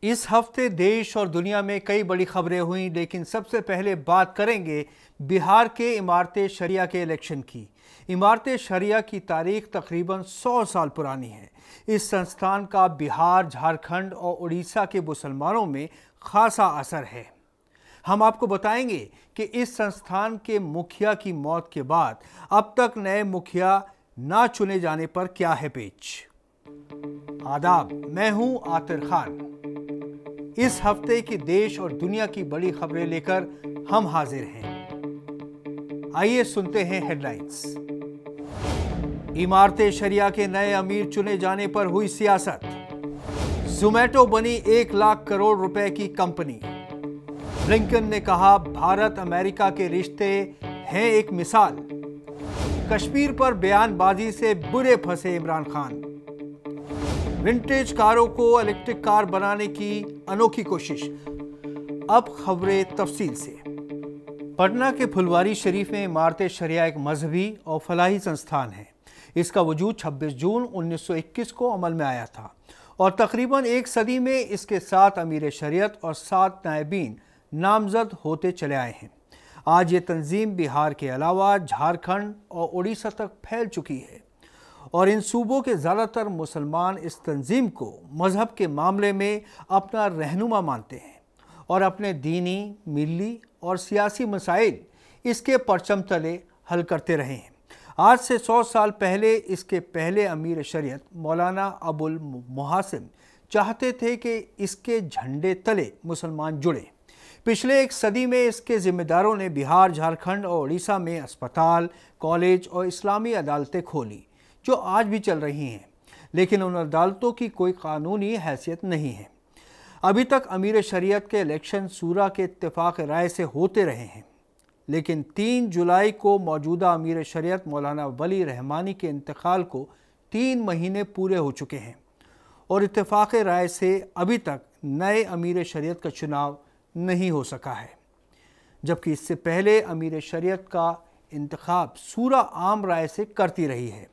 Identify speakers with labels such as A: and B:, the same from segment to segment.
A: इस हफ्ते देश और दुनिया में कई बड़ी खबरें हुई, लेकिन सबसे पहले बात करेंगे बिहार के इमारत शरिया के इलेक्शन की। इमारत शरिया की तारीख तकरीबन 100 साल पुरानी है। इस संस्थान का बिहार, झारखंड और उड़ीसा के मुसलमानों में खासा असर है। हम आपको बताएंगे कि इस संस्थान के मुखिया की मौत के बाद अब तक नए मुखिया ना चुने जाने पर क्या है पेच। आदाब, मैं हूं आतिर खान। इस हफ्ते की देश और दुनिया की बड़ी खबरें लेकर हम हाजिर हैं। आइए सुनते हैं हेडलाइंस। इमारत शरिया के नए अमीर चुने जाने पर हुई सियासत। ज़ोमैटो बनी 1 लाख करोड़ रुपए की कंपनी। ब्लिंकन ने कहा भारत अमेरिका के रिश्ते हैं एक मिसाल। कश्मीर पर बयानबाजी से बुरे फंसे इमरान खान। विंटेज कारों को इलेक्ट्रिक कार बनाने की अनोखी कोशिश। अब खबरें तफसील से। पटना के फुलवारी शरीफ में इमारत शरिया एक मजहबी और फलाही संस्थान है। इसका वजूद 26 जून 1921 को अमल में आया था और तकरीबन एक सदी में इसके 7 अमीर शरीयत और 7 नायबीन नामजद होते चले आए हैं। आज ये तंजीम बिहार के अलावा झारखंड और उड़ीसा तक फैल चुकी है और इन सूबों के ज़्यादातर मुसलमान इस तंजीम को मज़हब के मामले में अपना रहनुमा मानते हैं और अपने दीनी, मिली और सियासी मसाइल इसके परचम तले हल करते रहे हैं। आज से 100 साल पहले इसके पहले अमीर शरीयत मौलाना अबुल मुहासिम चाहते थे कि इसके झंडे तले मुसलमान जुड़े। पिछले एक सदी में इसके जिम्मेदारों ने बिहार, झारखंड और उड़ीसा में अस्पताल, कॉलेज और इस्लामी अदालतें खोली जो आज भी चल रही हैं, लेकिन उन अदालतों की कोई कानूनी हैसियत नहीं है। अभी तक अमीर शरीयत के इलेक्शन सूरा के इत्तेफाक राय से होते रहे हैं, लेकिन 3 जुलाई को मौजूदा अमीर शरीयत मौलाना वली रहमानी के इंतकाल को 3 महीने पूरे हो चुके हैं और इत्तेफाक राय से अभी तक नए अमीर शरीयत का चुनाव नहीं हो सका है। जबकि इससे पहले अमीर शरीयत का इंतखाब सूरा आम राय से करती रही है,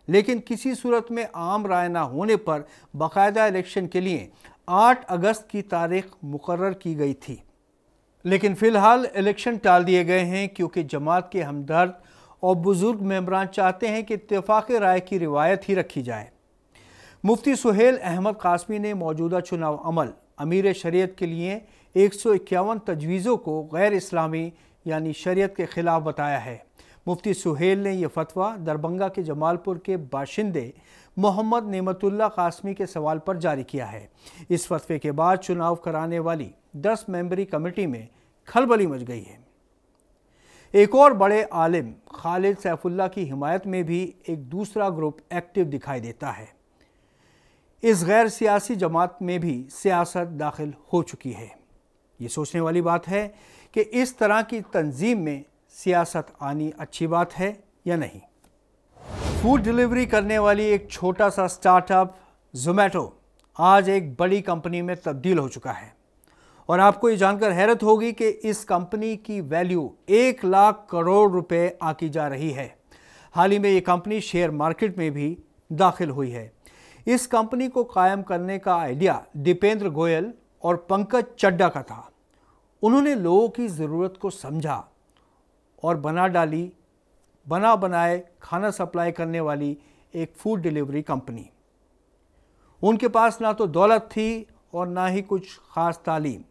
A: लेकिन किसी सूरत में आम राय ना होने पर बाकायदा इलेक्शन के लिए 8 अगस्त की तारीख मुकर्रर की गई थी। लेकिन फ़िलहाल इलेक्शन टाल दिए गए हैं क्योंकि जमात के हमदर्द और बुज़ुर्ग मेंबरान चाहते हैं कि इत्तेफाक राय की रिवायत ही रखी जाए। मुफ्ती सुहेल अहमद कासमी ने मौजूदा चुनाव अमल अमीर शरीयत के लिए 151 तजवीज़ों को गैर इस्लामी यानी शरीयत के ख़िलाफ़ बताया है। मुफ्ती सुहेल ने यह फतवा दरभंगा के जमालपुर के बाशिंदे मोहम्मद नेमतुल्लाह कासमी के सवाल पर जारी किया है। इस फतवे के बाद चुनाव कराने वाली 10 मेंबरी कमेटी में खलबली मच गई है। एक और बड़े आलिम खालिद सैफुल्लाह की हिमायत में भी एक दूसरा ग्रुप एक्टिव दिखाई देता है। इस गैर सियासी जमात में भी सियासत दाखिल हो चुकी है। ये सोचने वाली बात है कि इस तरह की तंजीम में सियासत आनी अच्छी बात है या नहीं। फूड डिलीवरी करने वाली एक छोटा सा स्टार्टअप ज़ोमैटो आज एक बड़ी कंपनी में तब्दील हो चुका है और आपको ये जानकर हैरत होगी कि इस कंपनी की वैल्यू 1 लाख करोड़ रुपए आकी जा रही है। हाल ही में ये कंपनी शेयर मार्केट में भी दाखिल हुई है। इस कंपनी को कायम करने का आइडिया दीपेंद्र गोयल और पंकज चड्ढा का था। उन्होंने लोगों की ज़रूरत को समझा और बना बनाए खाना सप्लाई करने वाली एक फूड डिलीवरी कंपनी। उनके पास ना तो दौलत थी और ना ही कुछ ख़ास तालीम,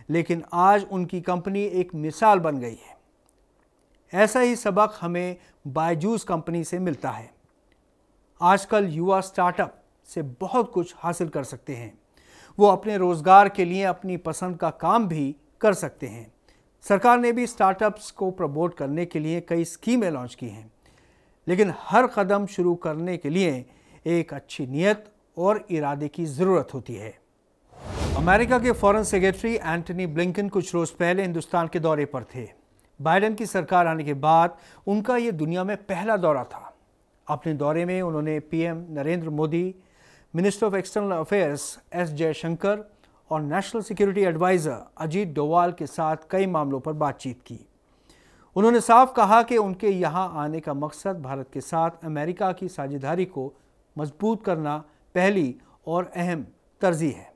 A: लेकिन आज उनकी कंपनी एक मिसाल बन गई है। ऐसा ही सबक हमें बायजूस कंपनी से मिलता है। आजकल युवा स्टार्टअप से बहुत कुछ हासिल कर सकते हैं। वो अपने रोज़गार के लिए अपनी पसंद का काम भी कर सकते हैं। सरकार ने भी स्टार्टअप्स को प्रमोट करने के लिए कई स्कीमें लॉन्च की हैं, लेकिन हर कदम शुरू करने के लिए एक अच्छी नीयत और इरादे की ज़रूरत होती है। अमेरिका के फॉरेन सेक्रेटरी एंटनी ब्लिंकन कुछ रोज़ पहले हिंदुस्तान के दौरे पर थे। बाइडेन की सरकार आने के बाद उनका ये दुनिया में पहला दौरा था। अपने दौरे में उन्होंने PM Narendra Modi, minister of external affairs S Jaishankar और national security adviser Ajit Doval के साथ कई मामलों पर बातचीत की। उन्होंने साफ कहा कि उनके यहाँ आने का मकसद भारत के साथ अमेरिका की साझेदारी को मजबूत करना पहली और अहम तरजीह है।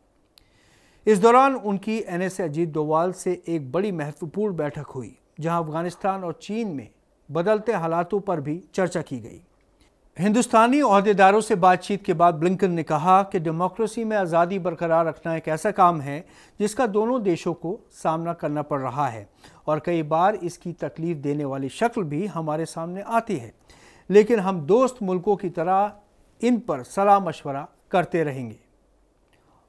A: इस दौरान उनकी एनएसए अजीत डोवाल से एक बड़ी महत्वपूर्ण बैठक हुई, जहां अफगानिस्तान और चीन में बदलते हालातों पर भी चर्चा की गई। हिंदुस्तानी ओहदेदारों से बातचीत के बाद ब्लिंकन ने कहा कि डेमोक्रेसी में आज़ादी बरकरार रखना एक ऐसा काम है जिसका दोनों देशों को सामना करना पड़ रहा है और कई बार इसकी तकलीफ देने वाली शक्ल भी हमारे सामने आती है, लेकिन हम दोस्त मुल्कों की तरह इन पर सलाह मशवरा करते रहेंगे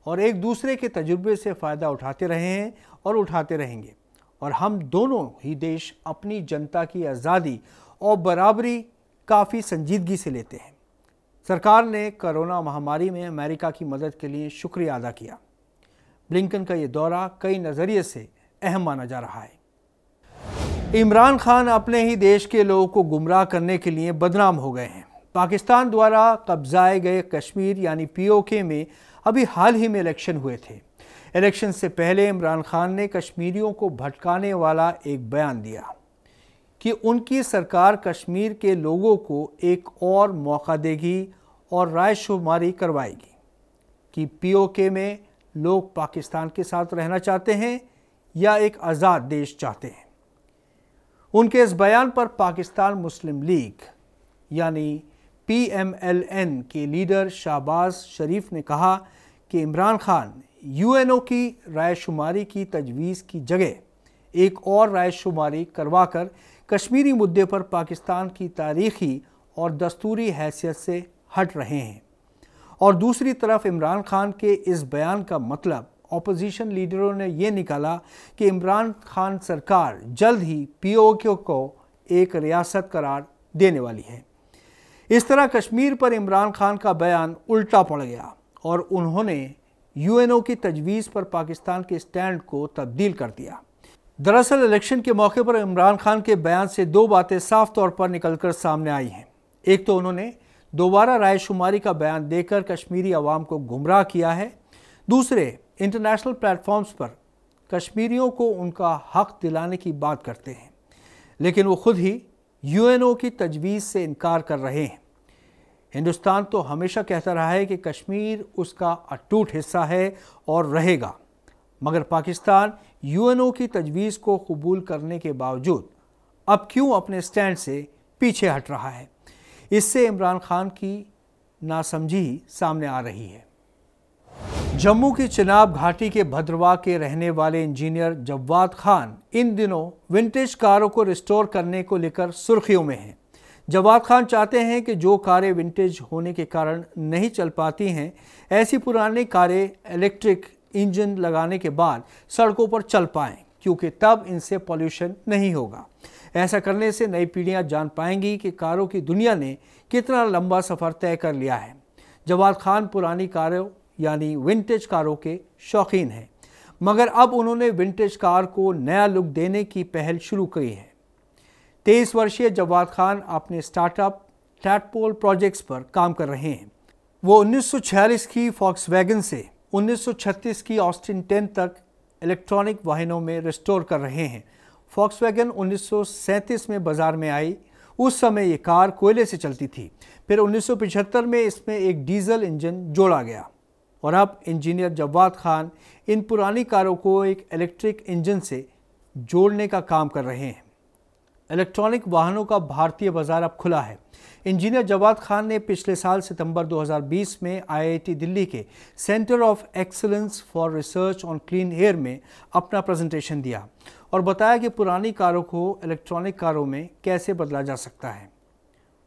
A: और एक दूसरे के तजुर्बे से फ़ायदा उठाते रहे हैं और उठाते रहेंगे और हम दोनों ही देश अपनी जनता की आज़ादी और बराबरी काफ़ी संजीदगी से लेते हैं। सरकार ने कोरोना महामारी में अमेरिका की मदद के लिए शुक्रिया अदा किया। ब्लिंकन का ये दौरा कई नज़रिए से अहम माना जा रहा है। इमरान खान अपने ही देश के लोगों को गुमराह करने के लिए बदनाम हो गए हैं। पाकिस्तान द्वारा कब्जाए गए कश्मीर यानी पीओके में अभी हाल ही में इलेक्शन हुए थे। इलेक्शन से पहले इमरान खान ने कश्मीरियों को भटकाने वाला एक बयान दिया कि उनकी सरकार कश्मीर के लोगों को एक और मौका देगी और रायशुमारी करवाएगी कि पीओके में लोग पाकिस्तान के साथ रहना चाहते हैं या एक आज़ाद देश चाहते हैं। उनके इस बयान पर पाकिस्तान मुस्लिम लीग यानी PMLN के लीडर शाहबाज शरीफ ने कहा कि इमरान खान यूएनओ की रायशुमारी की तजवीज़ की जगह एक और रायशुमारी करवाकर कश्मीरी मुद्दे पर पाकिस्तान की तारीखी और दस्तूरी हैसियत से हट रहे हैं। और दूसरी तरफ इमरान खान के इस बयान का मतलब ऑपोजिशन लीडरों ने यह निकाला कि इमरान खान सरकार जल्द ही पीओके को एक रियासत करार देने वाली है। इस तरह कश्मीर पर इमरान खान का बयान उल्टा पड़ गया और उन्होंने यूएनओ की तजवीज़ पर पाकिस्तान के स्टैंड को तब्दील कर दिया। दरअसल इलेक्शन के मौके पर इमरान खान के बयान से दो बातें साफ तौर पर निकलकर सामने आई हैं। एक तो उन्होंने दोबारा रायशुमारी का बयान देकर कश्मीरी अवाम को गुमराह किया है। दूसरे, इंटरनेशनल प्लेटफॉर्म्स पर कश्मीरियों को उनका हक दिलाने की बात करते हैं, लेकिन वो खुद ही यूएनओ की तजवीज़ से इनकार कर रहे हैं। हिंदुस्तान तो हमेशा कहता रहा है कि कश्मीर उसका अटूट हिस्सा है और रहेगा, मगर पाकिस्तान यूएनओ की तजवीज़ को कबूल करने के बावजूद अब क्यों अपने स्टैंड से पीछे हट रहा है? इससे इमरान खान की नासमझी सामने आ रही है। जम्मू की चिनाब घाटी के भद्रवाह के रहने वाले इंजीनियर जव्वाद खान इन दिनों विंटेज कारों को रिस्टोर करने को लेकर सुर्खियों में हैं। जव्वाद खान चाहते हैं कि जो कारें विंटेज होने के कारण नहीं चल पाती हैं, ऐसी पुरानी कारें इलेक्ट्रिक इंजन लगाने के बाद सड़कों पर चल पाएं, क्योंकि तब इनसे पॉल्यूशन नहीं होगा। ऐसा करने से नई पीढ़ियां जान पाएंगी कि कारों की दुनिया ने कितना लंबा सफ़र तय कर लिया है। जवाद खान पुरानी कारों यानी विंटेज कारों के शौकीन हैं, मगर अब उन्होंने विंटेज कार को नया लुक देने की पहल शुरू की है। 23 वर्षीय जवाद खान अपने स्टार्टअप टैडपोल प्रोजेक्ट्स पर काम कर रहे हैं। वो 1946 की फॉक्सवैगन से 1936 की ऑस्टिन 10 तक इलेक्ट्रॉनिक वाहनों में रिस्टोर कर रहे हैं। फॉक्सवैगन 1937 में बाज़ार में आई। उस समय ये कार कोयले से चलती थी। फिर 1975 में इसमें एक डीजल इंजन जोड़ा गया और अब इंजीनियर जवाद खान इन पुरानी कारों को एक इलेक्ट्रिक इंजन से जोड़ने का काम कर रहे हैं। इलेक्ट्रॉनिक वाहनों का भारतीय बाजार अब खुला है। इंजीनियर जवाद खान ने पिछले साल सितंबर 2020 में IIT दिल्ली के centre of excellence for research on clean air में अपना प्रेजेंटेशन दिया और बताया कि पुरानी कारों को इलेक्ट्रॉनिक कारों में कैसे बदला जा सकता है।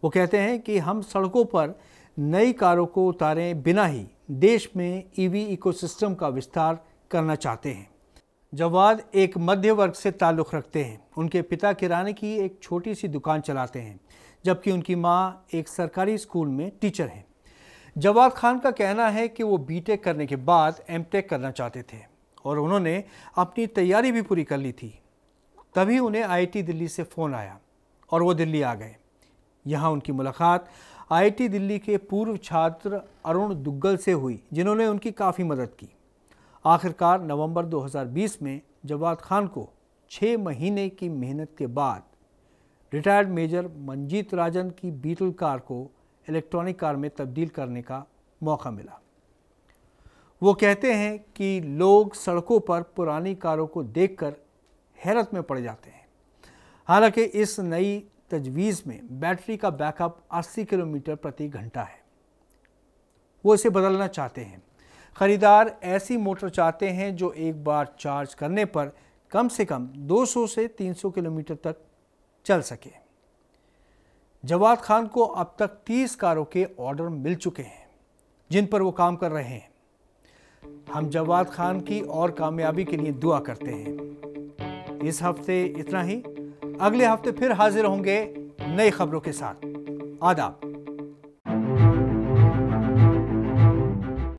A: वो कहते हैं कि हम सड़कों पर नई कारों को उतारे बिना ही देश में EV इकोसिस्टम का विस्तार करना चाहते हैं। जवाद एक मध्य वर्ग से ताल्लुक़ रखते हैं। उनके पिता किराने की एक छोटी सी दुकान चलाते हैं, जबकि उनकी माँ एक सरकारी स्कूल में टीचर हैं। जवाद खान का कहना है कि वो BTech करने के बाद MTech करना चाहते थे और उन्होंने अपनी तैयारी भी पूरी कर ली थी। तभी उन्हें IIT दिल्ली से फ़ोन आया और वो दिल्ली आ गए। यहाँ उनकी मुलाकात IIT दिल्ली के पूर्व छात्र अरुण दुग्गल से हुई, जिन्होंने उनकी काफ़ी मदद की। आखिरकार नवंबर 2020 में जवाद खान को 6 महीने की मेहनत के बाद रिटायर्ड मेजर मंजीत राजन की बीटल कार को इलेक्ट्रॉनिक कार में तब्दील करने का मौका मिला। वो कहते हैं कि लोग सड़कों पर पुरानी कारों को देखकर हैरत में पड़ जाते हैं। हालांकि इस नई तजवीज़ में बैटरी का बैकअप 80 किलोमीटर प्रति घंटा है। वो इसे बदलना चाहते हैं। ख़रीदार ऐसी मोटर चाहते हैं जो एक बार चार्ज करने पर कम से कम 200 से 300 किलोमीटर तक चल सके। जवाद खान को अब तक 30 कारों के ऑर्डर मिल चुके हैं जिन पर वो काम कर रहे हैं। हम जवाद खान की और कामयाबी के लिए दुआ करते हैं। इस हफ्ते इतना ही। अगले हफ्ते फिर हाजिर होंगे नई खबरों के साथ। आदाब।